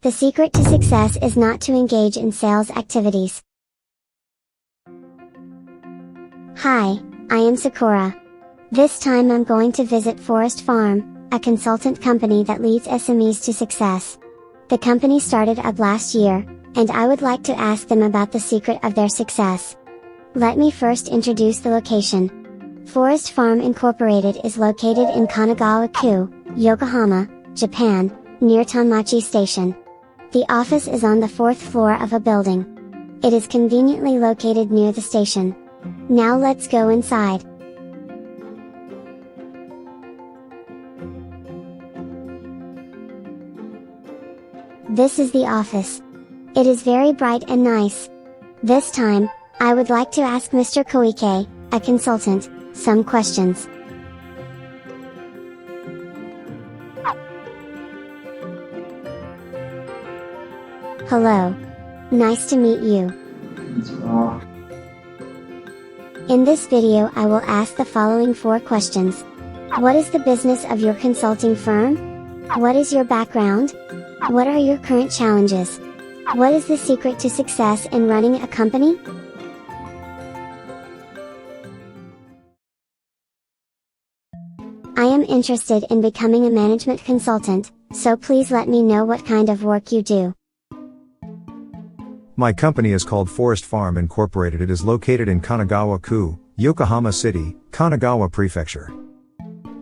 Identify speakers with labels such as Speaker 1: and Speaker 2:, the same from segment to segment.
Speaker 1: The secret to success is not to engage in sales activities. Hi, I am Sakura. This time I'm going to visit Forest Farm, a consultant company that leads SMEs to success. The company started up last year, and I would like to ask them about the secret of their success. Let me first introduce the location. Forest Farm Incorporated is located in Kanagawa-ku, Yokohama, Japan, near Tonmachi Station. The office is on the 4th floor of a building. It is conveniently located near the station. Now let's go inside. This is the office. It is very bright and nice. This time, I would like to ask Mr. Koike, a consultant, some questions. Hello. Nice to meet you. In this video I will ask the following 4 questions. What is the business of your consulting firm? What is your background? What are your current challenges? What is the secret to success in running a company? I am interested in becoming a management consultant, so please let me know what kind of work you do.
Speaker 2: My company is called Forest Farm Incorporated. It is located in Kanagawa-ku, Yokohama City, Kanagawa Prefecture.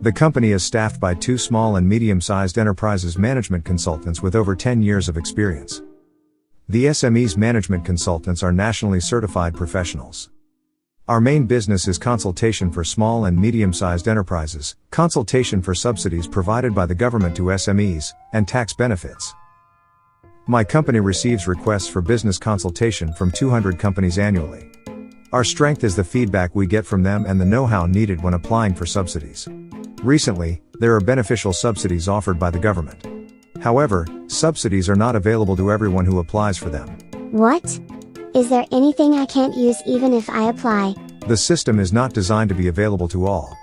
Speaker 2: The company is staffed by 2 small and medium-sized enterprises management consultants with over 10 years of experience. The SMEs management consultants are nationally certified professionals. Our main business is consultation for small and medium-sized enterprises, consultation for subsidies provided by the government to SMEs, and tax benefits. My company receives requests for business consultation from 200 companies annually. Our strength is the feedback we get from them and the know-how needed when applying for subsidies. Recently, there are beneficial subsidies offered by the government. However, subsidies are not available to everyone who applies for them.
Speaker 1: What? Is there anything I can't use even if I apply?
Speaker 2: The system is not designed to be available to all.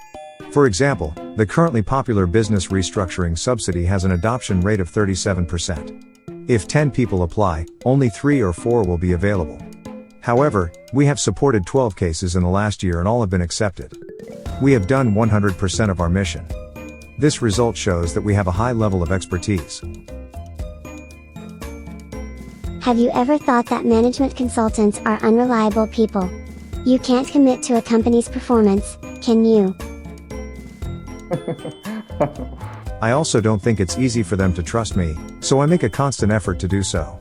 Speaker 2: For example, the currently popular business restructuring subsidy has an adoption rate of 37%. If 10 people apply, only 3 or 4 will be available. However, we have supported 12 cases in the last year and all have been accepted. We have done 100% of our mission. This result shows that we have a high level of expertise.
Speaker 1: Have you ever thought that management consultants are unreliable people? You can't commit to a company's performance, can you?
Speaker 2: I also don't think it's easy for them to trust me, so I make a constant effort to do so.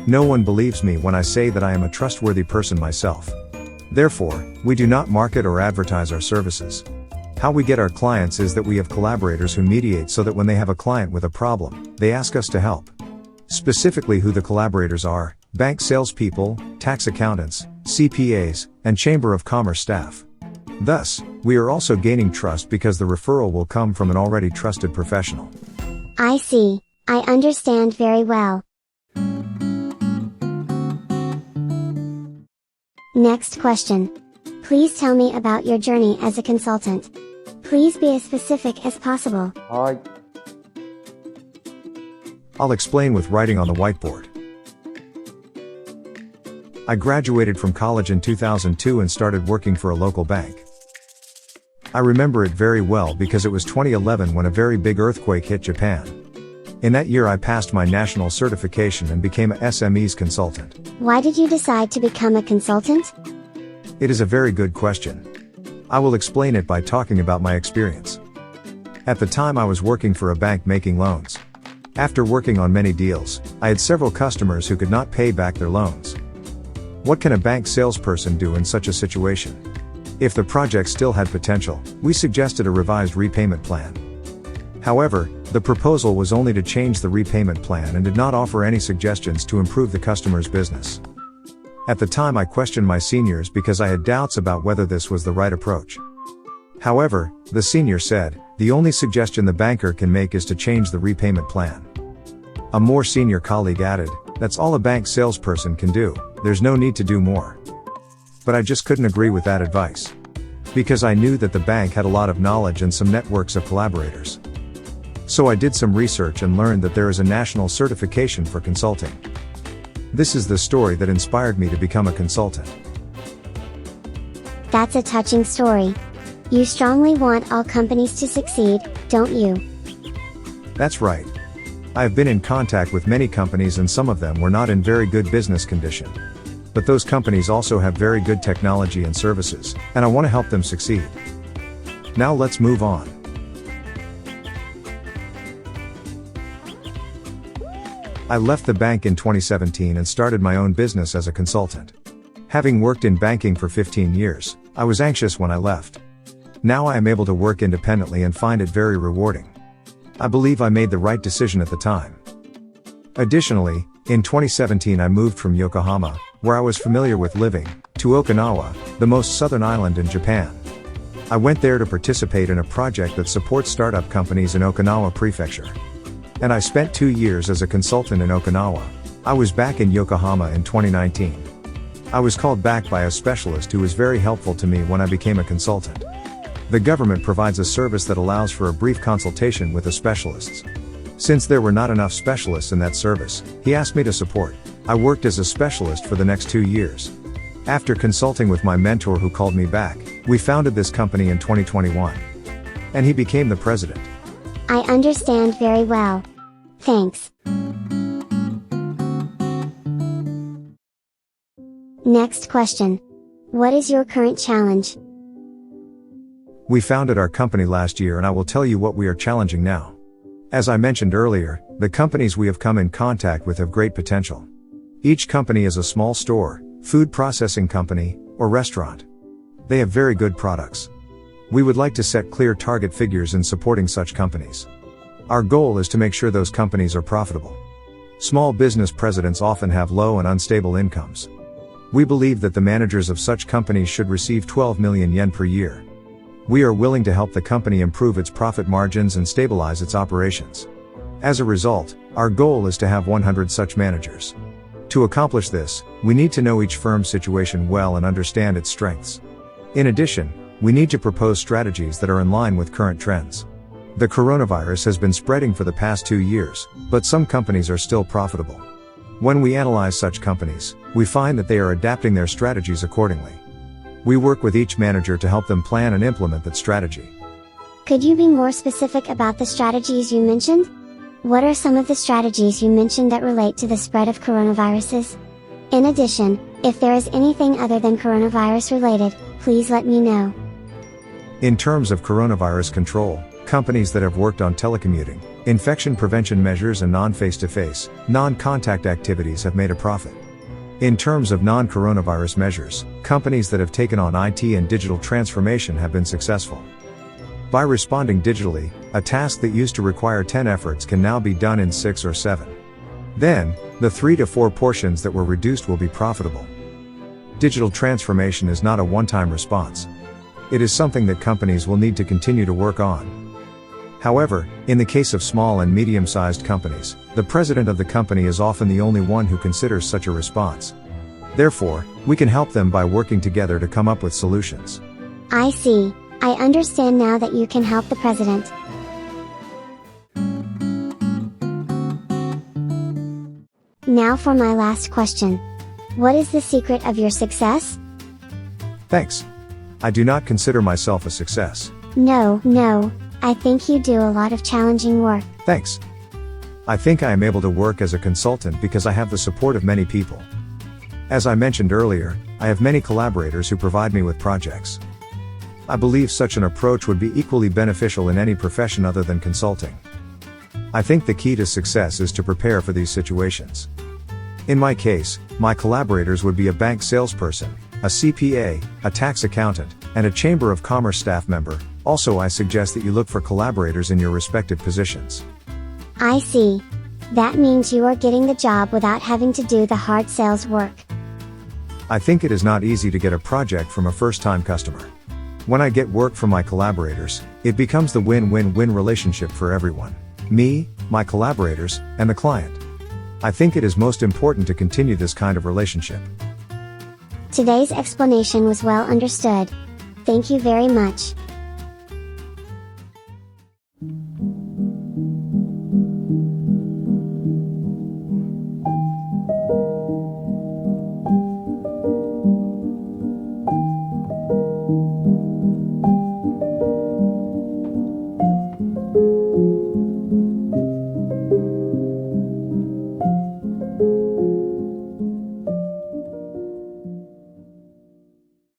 Speaker 2: No one believes me when I say that I am a trustworthy person myself. Therefore, we do not market or advertise our services. How we get our clients is that we have collaborators who mediate so that when they have a client with a problem, they ask us to help. Specifically who the collaborators are: bank salespeople, tax accountants, CPAs, and Chamber of Commerce staff. Thus, we are also gaining trust because the referral will come from an already trusted professional.
Speaker 1: I see. I understand very well. Next question. Please tell me about your journey as a consultant. Please be as specific as possible.
Speaker 2: I'll explain with writing on the whiteboard. I graduated from college in 2002 and started working for a local bank. I remember it very well because it was 2011 when a very big earthquake hit Japan. In that year I passed my national certification and became a SMEs consultant.
Speaker 1: Why did you decide to become a consultant?
Speaker 2: It is a very good question. I will explain it by talking about my experience. At the time I was working for a bank making loans. After working on many deals, I had several customers who could not pay back their loans. What can a bank salesperson do in such a situation? If the project still had potential, we suggested a revised repayment plan. However, the proposal was only to change the repayment plan and did not offer any suggestions to improve the customer's business. At the time I questioned my seniors because I had doubts about whether this was the right approach. However, the senior said, the only suggestion the banker can make is to change the repayment plan. A more senior colleague added, that's all a bank salesperson can do, there's no need to do more. But I just couldn't agree with that advice. Because I knew that the bank had a lot of knowledge and some networks of collaborators. So I did some research and learned that there is a national certification for consulting. This is the story that inspired me to become a consultant.
Speaker 1: That's a touching story. You strongly want all companies to succeed, don't you?
Speaker 2: That's right. I have been in contact with many companies and some of them were not in very good business condition. But those companies also have very good technology and services, and I want to help them succeed. Now let's move on. I left the bank in 2017 and started my own business as a consultant. Having worked in banking for 15 years, I was anxious when I left. Now I am able to work independently and find it very rewarding. I believe I made the right decision at the time. Additionally, in 2017 I moved from Yokohama, where I was familiar with living, to Okinawa, the most southern island in Japan. I went there to participate in a project that supports startup companies in Okinawa Prefecture. And I spent 2 years as a consultant in Okinawa. I was back in Yokohama in 2019. I was called back by a specialist who was very helpful to me when I became a consultant. The government provides a service that allows for a brief consultation with the specialists. Since there were not enough specialists in that service, he asked me to support. I worked as a specialist for the next 2 years. After consulting with my mentor who called me back, we founded this company in 2021. And he became the president.
Speaker 1: I understand very well. Thanks. Next question. What is your current challenge?
Speaker 2: We founded our company last year and I will tell you what we are challenging now. As I mentioned earlier, the companies we have come in contact with have great potential. Each company is a small store, food processing company, or restaurant. They have very good products. We would like to set clear target figures in supporting such companies. Our goal is to make sure those companies are profitable. Small business presidents often have low and unstable incomes. We believe that the managers of such companies should receive 12 million yen per year. We are willing to help the company improve its profit margins and stabilize its operations. As a result, our goal is to have 100 such managers. To accomplish this, we need to know each firm's situation well and understand its strengths. In addition, we need to propose strategies that are in line with current trends. The coronavirus has been spreading for the past 2 years, but some companies are still profitable. When we analyze such companies, we find that they are adapting their strategies accordingly. We work with each manager to help them plan and implement that strategy.
Speaker 1: Could you be more specific about the strategies you mentioned? What are some of the strategies you mentioned that relate to the spread of coronaviruses? In addition, if there is anything other than coronavirus related, please let me know.
Speaker 2: In terms of coronavirus control, companies that have worked on telecommuting, infection prevention measures and non-face-to-face, non-contact activities have made a profit. In terms of non-coronavirus measures, companies that have taken on IT and digital transformation have been successful. By responding digitally, a task that used to require 10 efforts can now be done in 6 or 7. Then, the 3 to 4 portions that were reduced will be profitable. Digital transformation is not a one-time response. It is something that companies will need to continue to work on. However, in the case of small and medium-sized companies, the president of the company is often the only one who considers such a response. Therefore, we can help them by working together to come up with solutions.
Speaker 1: I see. I understand now that you can help the president. Now for my last question. What is the secret of your success?
Speaker 2: Thanks. I do not consider myself a success.
Speaker 1: No, I think you do a lot of challenging work.
Speaker 2: Thanks. I think I am able to work as a consultant because I have the support of many people. As I mentioned earlier, I have many collaborators who provide me with projects. I believe such an approach would be equally beneficial in any profession other than consulting. I think the key to success is to prepare for these situations. In my case, my collaborators would be a bank salesperson, a CPA, a tax accountant, and a Chamber of Commerce staff member. Also, I suggest that you look for collaborators in your respective positions.
Speaker 1: I see. That means you are getting the job without having to do the hard sales work.
Speaker 2: I think it is not easy to get a project from a first-time customer. When I get work from my collaborators, it becomes the win-win-win relationship for everyone. Me, my collaborators, and the client. I think it is most important to continue this kind of relationship.
Speaker 1: Today's explanation was well understood. Thank you very much.